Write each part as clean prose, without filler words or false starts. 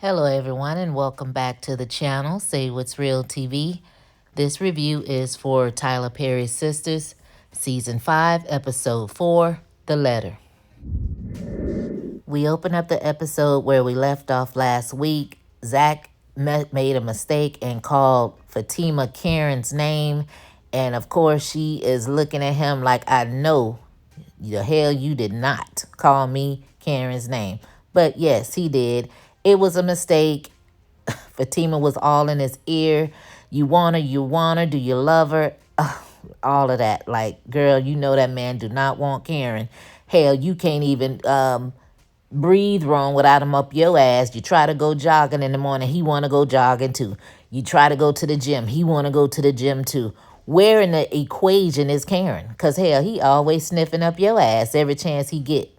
Hello, everyone, and welcome back to the channel, Say What's Real TV. This review is for Tyler Perry's Sistas, Season 5, Episode 4, The Letter. We open up the episode where we left off last week. Zach made a mistake and called Fatima Karen's name. And of course, she is looking at him like, I know the hell you did not call me Karen's name. But yes, he did. It was a mistake. Fatima was all in his ear. You want her, do you love her? Ugh, all of that. Like, girl, you know that man do not want Karen. Hell, you can't even breathe wrong without him up your ass. You try to go jogging in the morning, he want to go jogging too. You try to go to the gym, he want to go to the gym too. Where in the equation is Karen? Because, hell, he always sniffing up your ass every chance he get.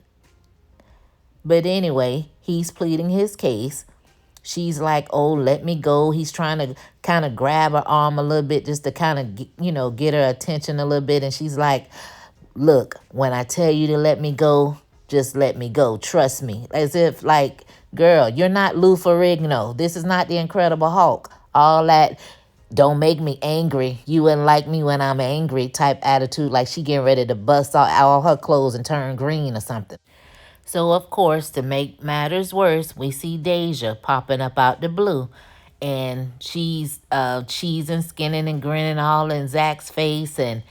But anyway, he's pleading his case. She's like, oh, let me go. He's trying to kind of grab her arm a little bit just to kind of, get her attention a little bit. And she's like, look, when I tell you to let me go, just let me go. Trust me. As if like, girl, you're not Lou Ferrigno. This is not the Incredible Hulk. All that don't make me angry. You wouldn't like me when I'm angry type attitude. Like she getting ready to bust all her clothes and turn green or something. So, of course, to make matters worse, we see Deja popping up out the blue. And she's cheesing, skinning, and grinning all in Zach's face and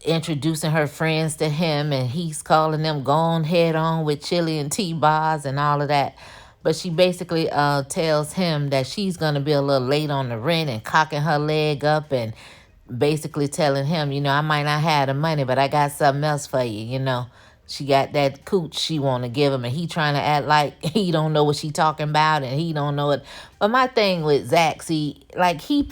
introducing her friends to him. And he's calling them going head on with chili and T-bars and all of that. But she basically tells him that she's going to be a little late on the rent and cocking her leg up and basically telling him, I might not have the money, but I got something else for you. She got that cooch she want to give him, and he trying to act like he don't know what she talking about, and he don't know it. But my thing with Zach, see, like he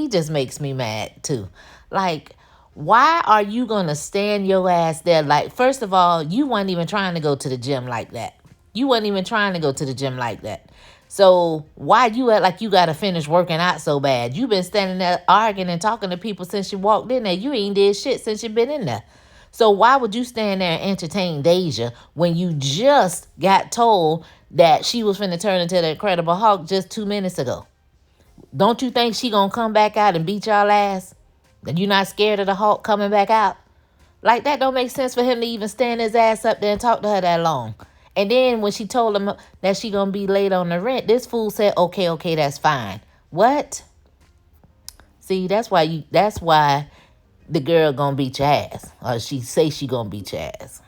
just makes me mad too. Like, why are you gonna stand your ass there? Like, first of all, you weren't even trying to go to the gym like that. You wasn't even trying to go to the gym like that. So why you act like you got to finish working out so bad? You been standing there arguing and talking to people since you walked in there. You ain't did shit since you been in there. So why would you stand there and entertain Deja when you just got told that she was finna turn into the Incredible Hulk just 2 minutes ago? Don't you think she gonna come back out and beat y'all ass? And you not scared of the Hulk coming back out? Like, that don't make sense for him to even stand his ass up there and talk to her that long. And then when she told him that she gonna be late on the rent, this fool said, okay, that's fine. What? See, that's why the girl gonna beat your ass. Or she say she gonna beat your ass.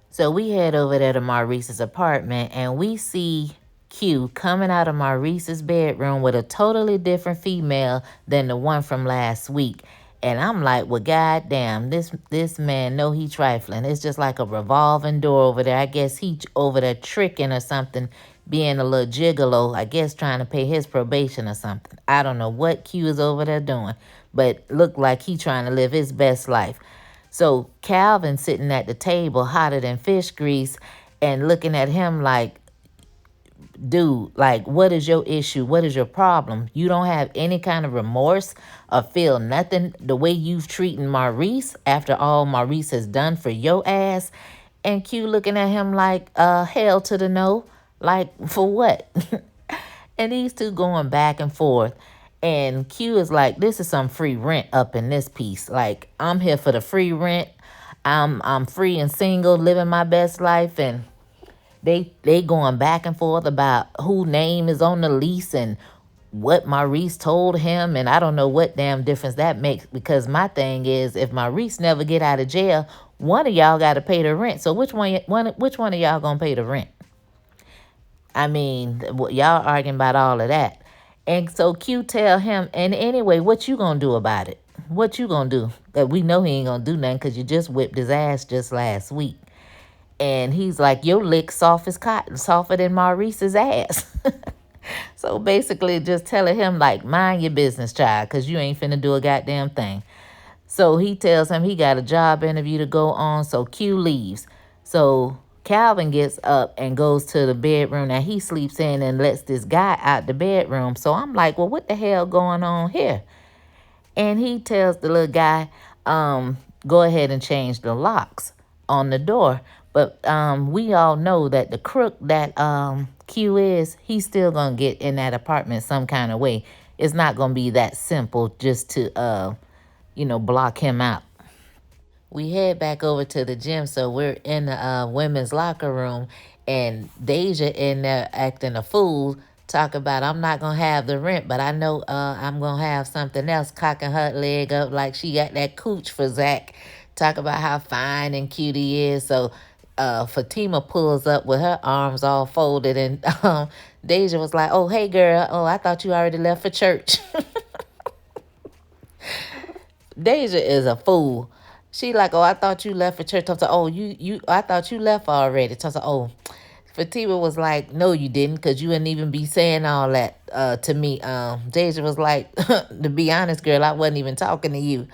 So we head over there to Maurice's apartment and we see Q coming out of Maurice's bedroom with a totally different female than the one from last week. And I'm like, well, goddamn, this man know he trifling. It's just like a revolving door over there. I guess he over there tricking or something, being a little gigolo. I guess trying to pay his probation or something. I don't know what Q is over there doing, but look like he trying to live his best life. So Calvin sitting at the table, hotter than fish grease, and looking at him like, dude, like, what is your issue? What is your problem? You don't have any kind of remorse or feel nothing the way you've treated Maurice after all Maurice has done for your ass? And Q looking at him like, hell to the no. Like, for what? And these two going back and forth. And Q is like, this is some free rent up in this piece. Like, I'm here for the free rent. I'm free and single, living my best life, and they going back and forth about who name is on the lease and what Maurice told him, and I don't know what damn difference that makes, because my thing is, if Maurice never get out of jail, one of y'all got to pay the rent. So which one of y'all gonna pay the rent? I mean, y'all arguing about all of that. And so Q tell him, and anyway, what you gonna do about it? What you gonna do? That we know he ain't gonna do nothing because you just whipped his ass just last week. And he's like, your lick soft as cotton, softer than Maurice's ass. So basically just telling him, like, mind your business, child, because you ain't finna do a goddamn thing. So he tells him he got a job interview to go on, so Q leaves. So Calvin gets up and goes to the bedroom that he sleeps in and lets this guy out the bedroom. So I'm like, well, what the hell going on here? And he tells the little guy, go ahead and change the locks on the door. But we all know that the crook that Q is, he's still gonna get in that apartment some kind of way. It's not gonna be that simple just to block him out. We head back over to the gym, so we're in the women's locker room, and Deja in there acting a fool, talk about I'm not gonna have the rent, but I know I'm gonna have something else, cocking her leg up like she got that cooch for Zach. Talk about how fine and cute he is. So Fatima pulls up with her arms all folded, and Deja was like, "Oh, hey girl, oh, I thought you already left for church." Deja is a fool. She like, oh, I thought you left for church. I was like, oh, I thought you left already. I was like, oh, Fatima was like, no, you didn't, because you wouldn't even be saying all that to me. Deja was like, to be honest, girl, I wasn't even talking to you.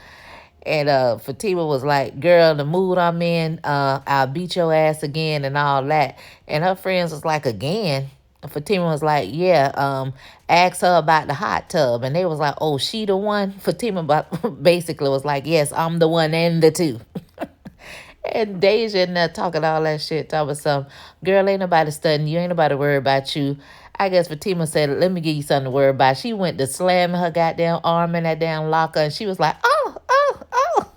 And Fatima was like, girl, the mood I'm in, I'll beat your ass again and all that. And her friends was like, again? Fatima was like, yeah, ask her about the hot tub. And they was like, oh, she the one? Fatima basically was like, yes, I'm the one and the two. And Deja in there talking all that shit, talking about some, girl, ain't nobody studying you, ain't nobody worried about you. I guess Fatima said, let me give you something to worry about. She went to slamming her goddamn arm in that damn locker, and she was like, oh, oh, oh.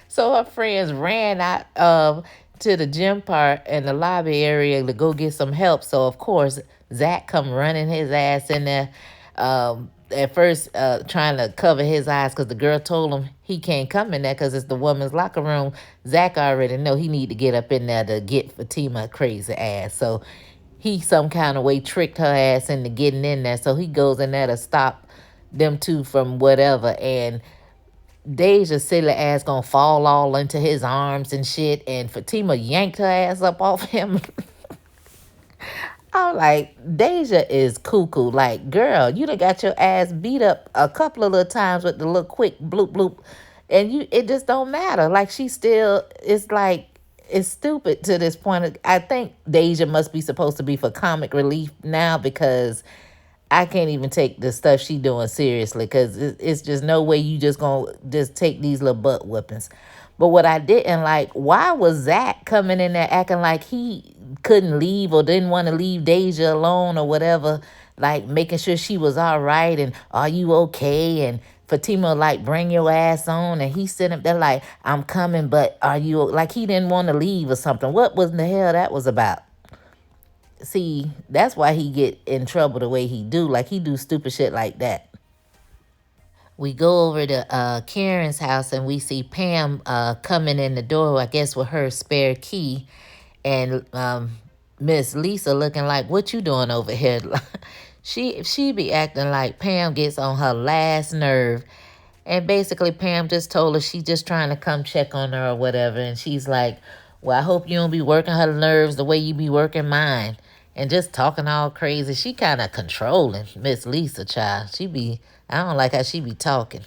So her friends ran out to the gym part and the lobby area to go get some help. So of course Zach come running his ass in there. At first, trying to cover his eyes because the girl told him he can't come in there because it's the woman's locker room. Zach already know he need to get up in there to get Fatima crazy ass. So he some kind of way tricked her ass into getting in there. So he goes in there to stop them two from whatever. And Deja silly ass gonna fall all into his arms and shit, and Fatima yanked her ass up off him. I'm like, Deja is cuckoo. Like, girl, you done got your ass beat up a couple of little times with the little quick bloop bloop, and it just don't matter. Like, she still, it's like, it's stupid to this point. I think Deja must be supposed to be for comic relief now because I can't even take the stuff she doing seriously because it's just no way you just gonna just take these little butt whippings. But what I didn't like, why was Zach coming in there acting like he couldn't leave or didn't want to leave Deja alone or whatever, like making sure she was all right and are you okay? And Fatima like, bring your ass on, and he sitting up there like, I'm coming, but are you, like he didn't want to leave or something. What was in the hell that was about? See, that's why he get in trouble the way he do. Like he do stupid shit like that. We go over to Karen's house and we see Pam coming in the door, I guess with her spare key, and Miss Lisa looking like, what you doing over here? She be acting like Pam gets on her last nerve. And basically Pam just told her she just trying to come check on her or whatever. And she's like, well, I hope you don't be working her nerves the way you be working mine. And just talking all crazy. She kind of controlling, Miss Lisa, child. I don't like how she be talking.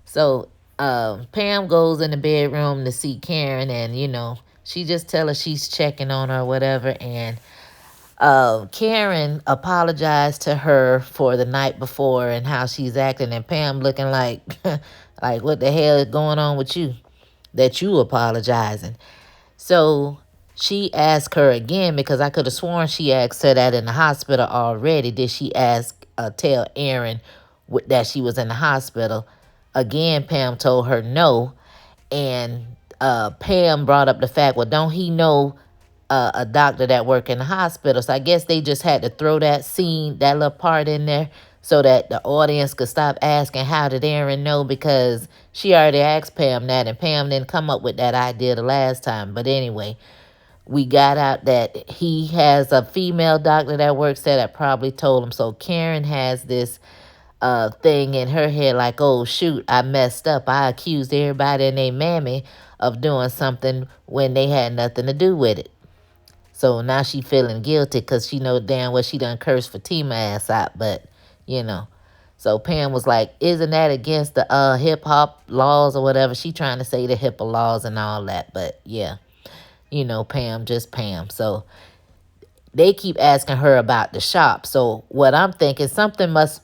So Pam goes in the bedroom to see Karen, and, she just tell her she's checking on her or whatever. And Karen apologized to her for the night before and how she's acting, and Pam looking like, like, what the hell is going on with you that you apologizing? So she asked her again, because I could have sworn she asked her that in the hospital already. Did she tell Aaron that she was in the hospital? Again, Pam told her no. And Pam brought up the fact, well, don't he know a doctor that work in the hospital? So I guess they just had to throw that scene, that little part in there so that the audience could stop asking, how did Aaron know? Because she already asked Pam that, and Pam didn't come up with that idea the last time. But anyway, we got out that he has a female doctor that works there that probably told him. So Karen has this thing in her head like, oh, shoot, I messed up. I accused everybody and their mammy of doing something when they had nothing to do with it. So now she feeling guilty because she know damn well she done cursed Fatima ass out. But, So Pam was like, isn't that against the hip-hop laws or whatever? She trying to say the HIPAA laws and all that. But, yeah, Pam, just Pam. So they keep asking her about the shop. So what I'm thinking, something's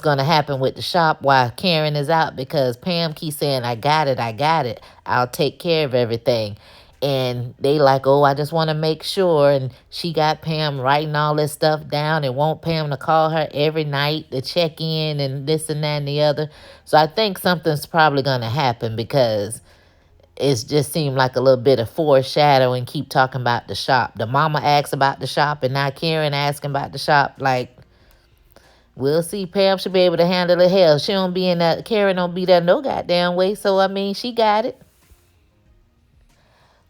going to happen with the shop while Karen is out, because Pam keeps saying, I got it. I'll take care of everything. And they like, oh, I just want to make sure. And she got Pam writing all this stuff down and want Pam to call her every night to check in and this and that and the other. So I think something's probably going to happen because it just seemed like a little bit of foreshadowing. Keep talking about the shop. The mama asks about the shop and now Karen asking about the shop. Like, we'll see. Pam should be able to handle it. Hell, she don't be in that. Karen don't be there no goddamn way. So, I mean, she got it.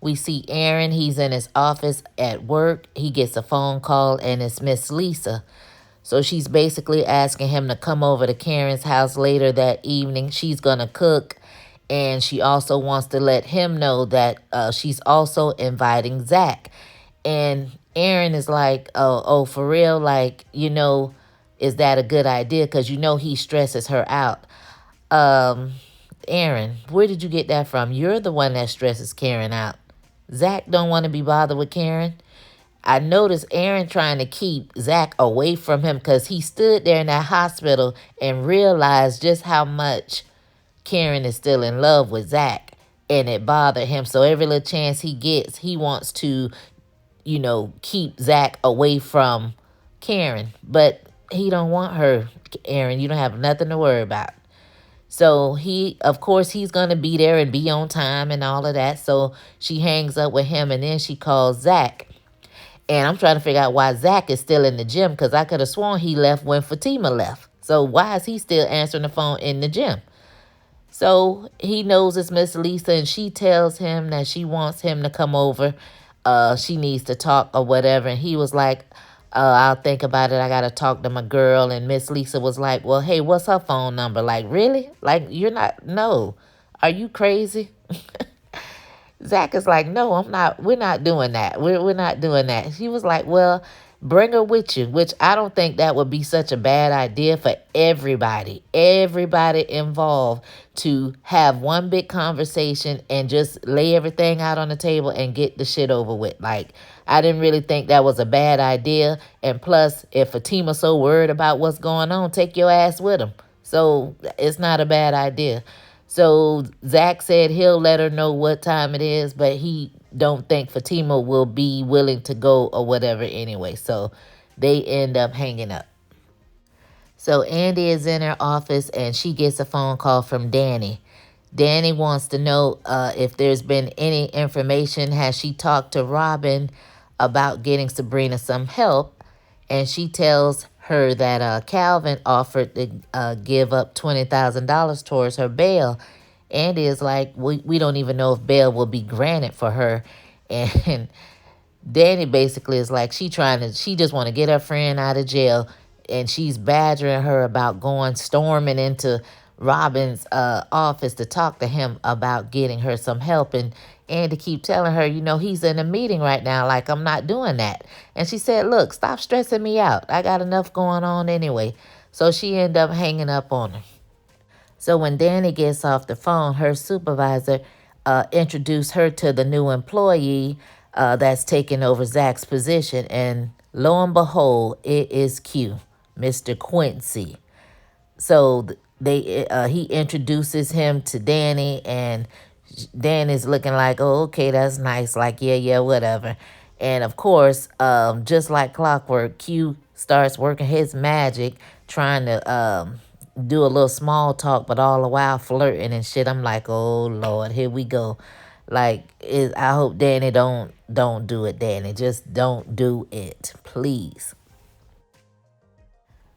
We see Aaron. He's in his office at work. He gets a phone call, and it's Miss Lisa. So she's basically asking him to come over to Karen's house later that evening. She's going to cook. And she also wants to let him know that she's also inviting Zach. And Aaron is like, oh, for real? Like, is that a good idea? Because he stresses her out. Um, Aaron, where did you get that from? You're the one that stresses Karen out. Zach don't want to be bothered with Karen. I noticed Aaron trying to keep Zach away from him because he stood there in that hospital and realized just how much Karen is still in love with Zach. And it bothered him. So every little chance he gets, he wants to, keep Zach away from Karen. But he don't want her, Aaron. You don't have nothing to worry about. So of course, he's going to be there and be on time and all of that. So she hangs up with him and then she calls Zach. And I'm trying to figure out why Zach is still in the gym because I could have sworn he left when Fatima left. So why is he still answering the phone in the gym? So he knows it's Miss Lisa and she tells him that she wants him to come over. She needs to talk or whatever. And he was like, I'll think about it. I got to talk to my girl. And Miss Lisa was like, well, hey, what's her phone number? Like, really? Like, you're not, no. Are you crazy? Zach is like, no, I'm not. We're not doing that. We're not doing that. She was like, well, bring her with you, which I don't think that would be such a bad idea for everybody involved to have one big conversation and just lay everything out on the table and get the shit over with. Like, I didn't really think that was a bad idea. And plus, if Fatima's so worried about what's going on, take your ass with him. So it's not a bad idea. So Zach said he'll let her know what time it is, but he don't think Fatima will be willing to go or whatever anyway. So they end up hanging up. So Andi is in her office and she gets a phone call from Danny. Danny wants to know if there's been any information. Has she talked to Robin about getting Sabrina some help? And she tells her that Calvin offered to give up $20,000 towards her bail. Andi is like, we don't even know if bail will be granted for her. And Danny basically is like, she just want to get her friend out of jail. And she's badgering her about storming into Robin's office to talk to him about getting her some help. And Andi keep telling her, he's in a meeting right now. Like, I'm not doing that. And she said, look, stop stressing me out. I got enough going on anyway. So she ended up hanging up on her. So when Danny gets off the phone, her supervisor introduced her to the new employee that's taking over Zach's position. And lo and behold, it is Q, Mr. Quincy. So he introduces him to Danny, and Danny's looking like, oh, okay, that's nice. Like, yeah, whatever. And of course, just like clockwork, Q starts working his magic, trying to do a little small talk, but all the while flirting and shit. I'm like, oh Lord, here we go. Like, I hope Danny don't do it, Danny. Just don't do it, please.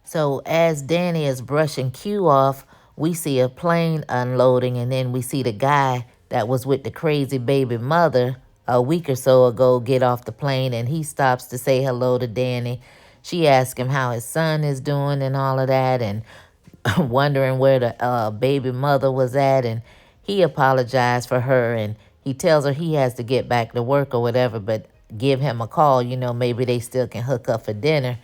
So as Danny is brushing Q off, we see a plane unloading, and then we see the guy that was with the crazy baby mother a week or so ago get off the plane, and he stops to say hello to Danny. She asks him how his son is doing and all of that, and wondering where the baby mother was at, and he apologized for her, and he tells her he has to get back to work or whatever, but give him a call, maybe they still can hook up for dinner.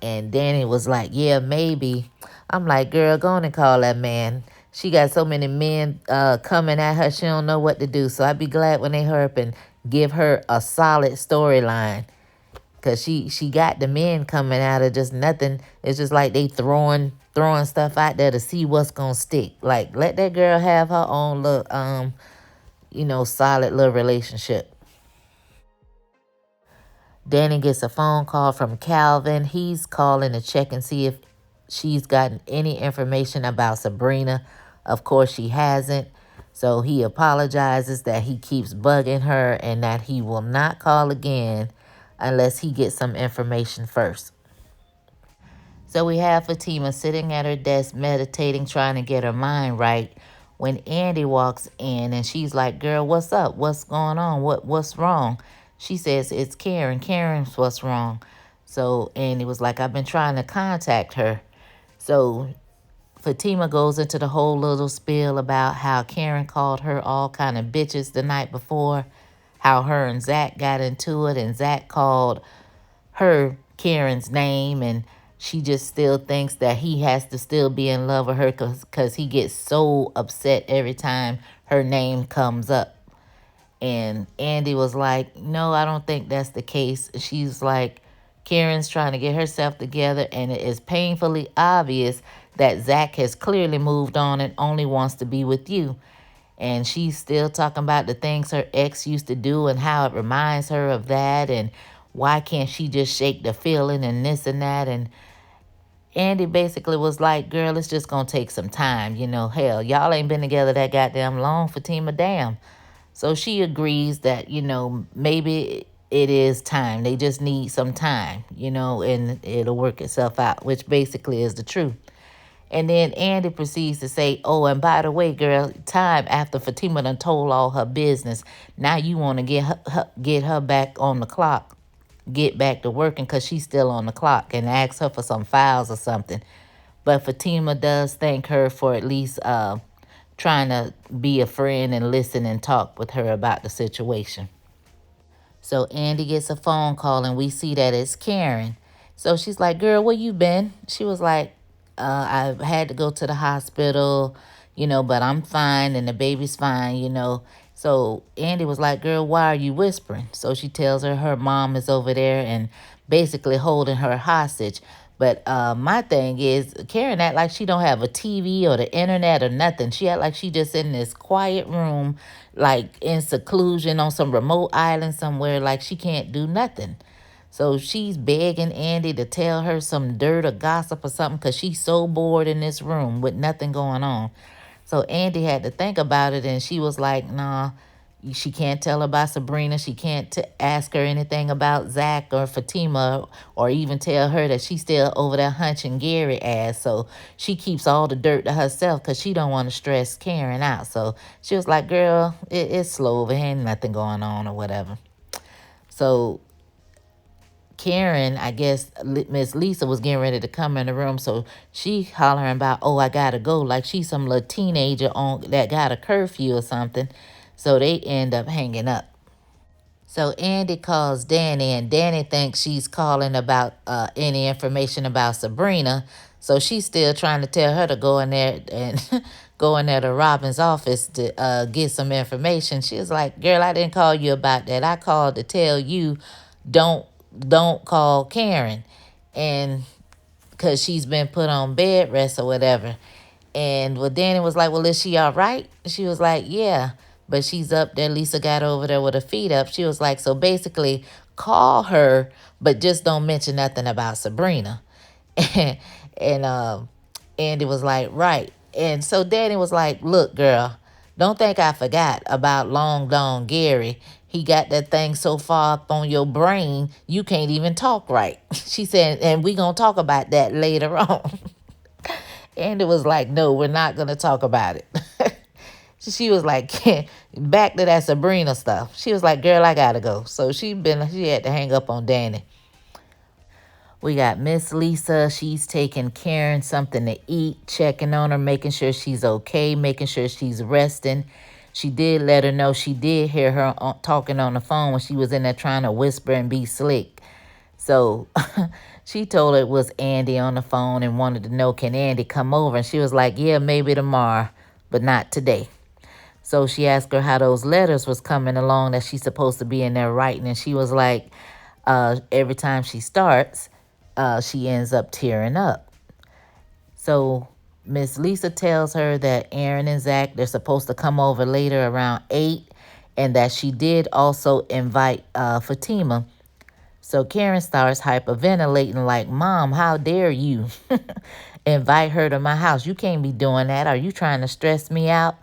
And Danny was like, yeah, maybe. I'm like, girl, go on and call that man. She got so many men coming at her, she don't know what to do. So I'd be glad when they hurry up and give her a solid storyline. Because she got the men coming at her, just nothing. It's just like they throwing stuff out there to see what's going to stick. Like, let that girl have her own little, solid little relationship. Danny gets a phone call from Calvin. He's calling to check and see if she's gotten any information about Sabrina. Of course, she hasn't. So he apologizes that he keeps bugging her and that he will not call again unless he gets some information first. So we have Fatima sitting at her desk meditating, trying to get her mind right. When Andi walks in and she's like, "Girl, what's up? What's going on? What's wrong?" She says, "It's Karen. Karen's what's wrong." So Andi was like, "I've been trying to contact her." So Fatima goes into the whole little spiel about how Karen called her all kind of bitches the night before, how her and Zach got into it, and Zach called her Karen's name, and she just still thinks that he has to still be in love with her because he gets so upset every time her name comes up. And Andi was like, "No, I don't think that's the case." She's like, "Karen's trying to get herself together, and it is painfully obvious that Zach has clearly moved on and only wants to be with you." And she's still talking about the things her ex used to do and how it reminds her of that, and why can't she just shake the feeling and this and that. And Andi basically was like, "Girl, it's just gonna take some time. Hell, y'all ain't been together that goddamn long, Fatima, damn." So she agrees that, maybe it is time. They just need some time, and it'll work itself out, which basically is the truth. And then Andi proceeds to say, "Oh, and by the way, girl, time after Fatima done told all her business. Now you want to get her back on the clock, get back to working because she's still on the clock, and ask her for some files or something." But Fatima does thank her for at least trying to be a friend and listen and talk with her about the situation. So Andi gets a phone call and we see that it's Karen. So she's like, "Girl, where you been?" She was like, "I had to go to the hospital, but I'm fine and the baby's fine." So Andi was like, "Girl, why are you whispering?" So she tells her mom is over there and basically holding her hostage. But my thing is, Karen act like she don't have a TV or the internet or nothing. She act like she just in this quiet room, like in seclusion on some remote island somewhere, like she can't do nothing. So she's begging Andi to tell her some dirt or gossip or something because she's so bored in this room with nothing going on. So Andi had to think about it, and she was like, "Nah, she can't tell her about Sabrina. She can't ask her anything about Zach or Fatima, or even tell her that she's still over there hunching Gary ass." So she keeps all the dirt to herself because she don't want to stress Karen out. So she was like, "Girl, it's slow. There ain't nothing going on or whatever." So Karen, I guess Miss Lisa was getting ready to come in the room, so she hollering about, "Oh, I gotta go," like she's some little teenager on that got a curfew or something. So they end up hanging up. So Andi calls Danny, and Danny thinks she's calling about any information about Sabrina. So she's still trying to tell her to go in there and go in there to Robin's office to get some information. She was like, "Girl, I didn't call you about that. I called to tell you don't don't call Karen." And because she's been put on bed rest or whatever. And well, Danny was like, "Well, is she all right?" She was like, "Yeah, but she's up there." Lisa got over there with her feet up. She was like, "So basically, call her, but just don't mention nothing about Sabrina." And Andi was like, "Right." And so Danny was like, "Look, girl, don't think I forgot about Long Don Gary. He got that thing so far up on your brain, you can't even talk right." She said, "And we gonna talk about that later on." And it was like, "No, we're not going to talk about it." She was like, back to that Sabrina stuff. She was like, "Girl, I got to go." So she had to hang up on Danny. We got Miss Lisa. She's taking Karen something to eat, checking on her, making sure she's okay, making sure she's resting. She did let her know she did hear her talking on the phone when she was in there trying to whisper and be slick. So she told her it was Andi on the phone and wanted to know, can Andi come over? And she was like, "Yeah, maybe tomorrow, but not today." So she asked her how those letters was coming along that she's supposed to be in there writing. And she was like, every time she starts, she ends up tearing up. So Miss Lisa tells her that Aaron and Zach, they're supposed to come over later around 8, and that she did also invite Fatima So Karen starts hyperventilating like, Mom, how dare you invite her to my house? You can't be doing that. Are you trying to stress me out?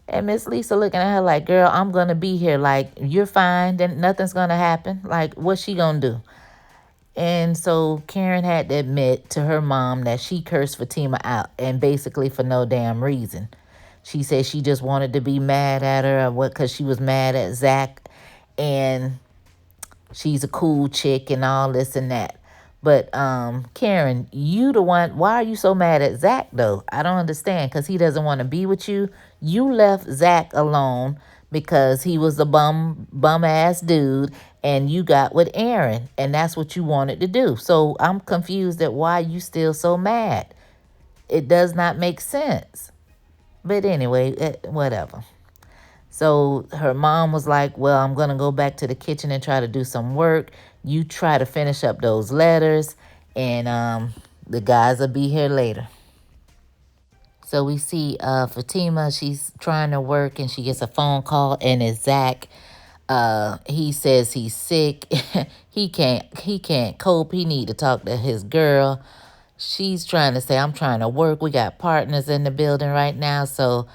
And Miss Lisa looking at her like, girl, I'm going to be here. Like, you're fine. Then nothing's going to happen. Like, what's she going to do? And so Karen had to admit to her mom that she cursed Fatima out, and basically for no damn reason. She said she just wanted to be mad at her or what, because she was mad at Zach and she's a cool chick and all this and that. But Karen, you the one, why are you so mad at Zach though? I don't understand, because he doesn't want to be with you. You left Zach alone because he was a bum ass dude, and you got with Aaron, and that's what you wanted to do. So I'm confused at why you still so mad. It does not make sense. But anyway, whatever. So her mom was like, well, I'm going to go back to the kitchen and try to do some work. You try to finish up those letters, and the guys will be here later. So we see Fatima, she's trying to work, and she gets a phone call, and it's Zach. He says he's sick. he can't cope. He need to talk to his girl. She's trying to say, I'm trying to work. We got partners in the building right now. So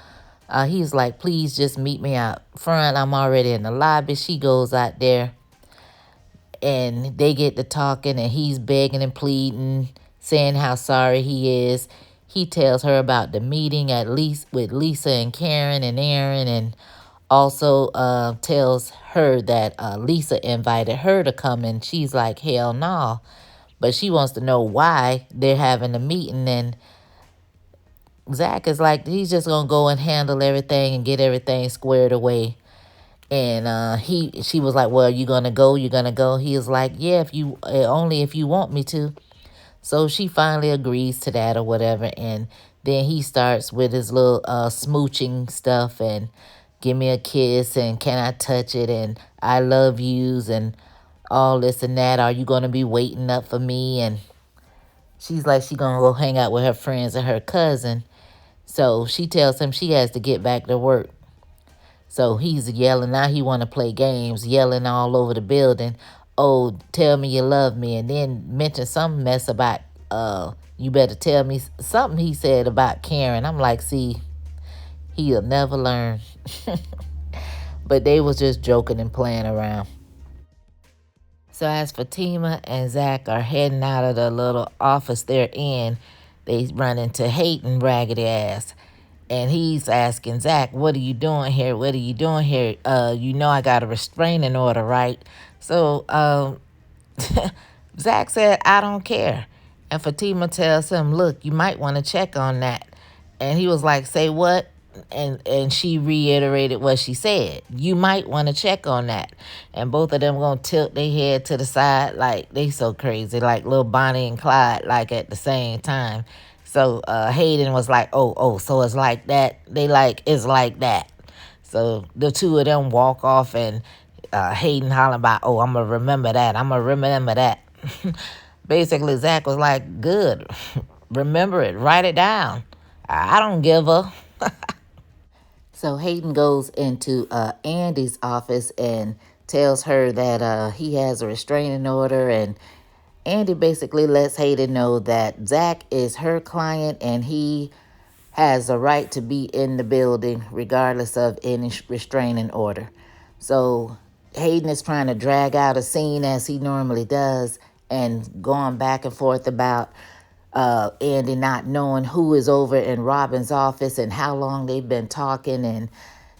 he's like, please just meet me out front. I'm already in the lobby. She goes out there, and they get to talking, and he's begging and pleading, saying how sorry he is. He tells her about the meeting at least with Lisa and Karen and Aaron, and also tells her that Lisa invited her to come, and she's like, hell no. But she wants to know why they're having a meeting, and Zach is like, he's just going to go and handle everything and get everything squared away. And she was like, well, you going to go? You going to go? He is like, yeah, if you only if you want me to. So she finally agrees to that or whatever. And then he starts with his little smooching stuff and give me a kiss and can I touch it and I love yous and all this and that. Are you going to be waiting up for me? And she's like, she going to go hang out with her friends and her cousin. So she tells him she has to get back to work. So he's yelling. Now he want to play games, yelling all over the building. Oh, tell me you love me. And then mention some mess about, you better tell me something he said about Karen. I'm like, see, he'll never learn. But they was just joking and playing around. So as Fatima and Zach are heading out of the little office they're in, they run into Hayden raggedy ass. And he's asking Zach, what are you doing here? What are you doing here? You know I got a restraining order, right? So Zach said, I don't care. And Fatima tells him, look, you might want to check on that. And he was like, say what? And she reiterated what she said. You might want to check on that. And both of them going to tilt their head to the side like they so crazy, like little Bonnie and Clyde, like at the same time. So Hayden was like, oh, so it's like that. They like, it's like that. So the two of them walk off, and Hayden hollering about, oh, I'm going to remember that. I'm going to remember that. Basically, Zach was like, good. Remember it. Write it down. I don't give a. So Hayden goes into Andi's office and tells her that he has a restraining order, and Andi basically lets Hayden know that Zach is her client and he has a right to be in the building regardless of any restraining order. So Hayden is trying to drag out a scene as he normally does and going back and forth about Andi not knowing who is over in Robin's office and how long they've been talking, and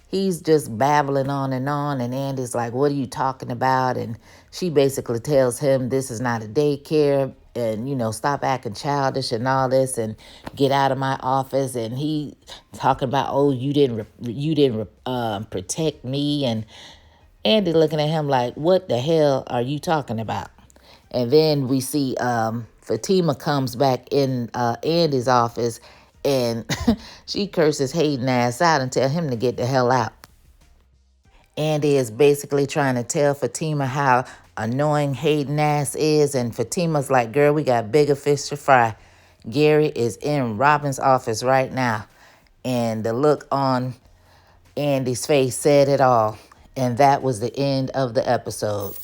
he's just babbling on, and Andi's like, what are you talking about? And she basically tells him this is not a daycare, and, you know, stop acting childish and all this, and get out of my office. And he talking about, oh, you didn't protect me. And Andi looking at him like, what the hell are you talking about? And then we see Fatima comes back in Andi's office, and she curses Hayden ass out and tell him to get the hell out. Andi is basically trying to tell Fatima how annoying Hayden ass is, and Fatima's like, girl, we got bigger fish to fry. Gary is in Robin's office right now. And the look on Andi's face said it all. And that was the end of the episode.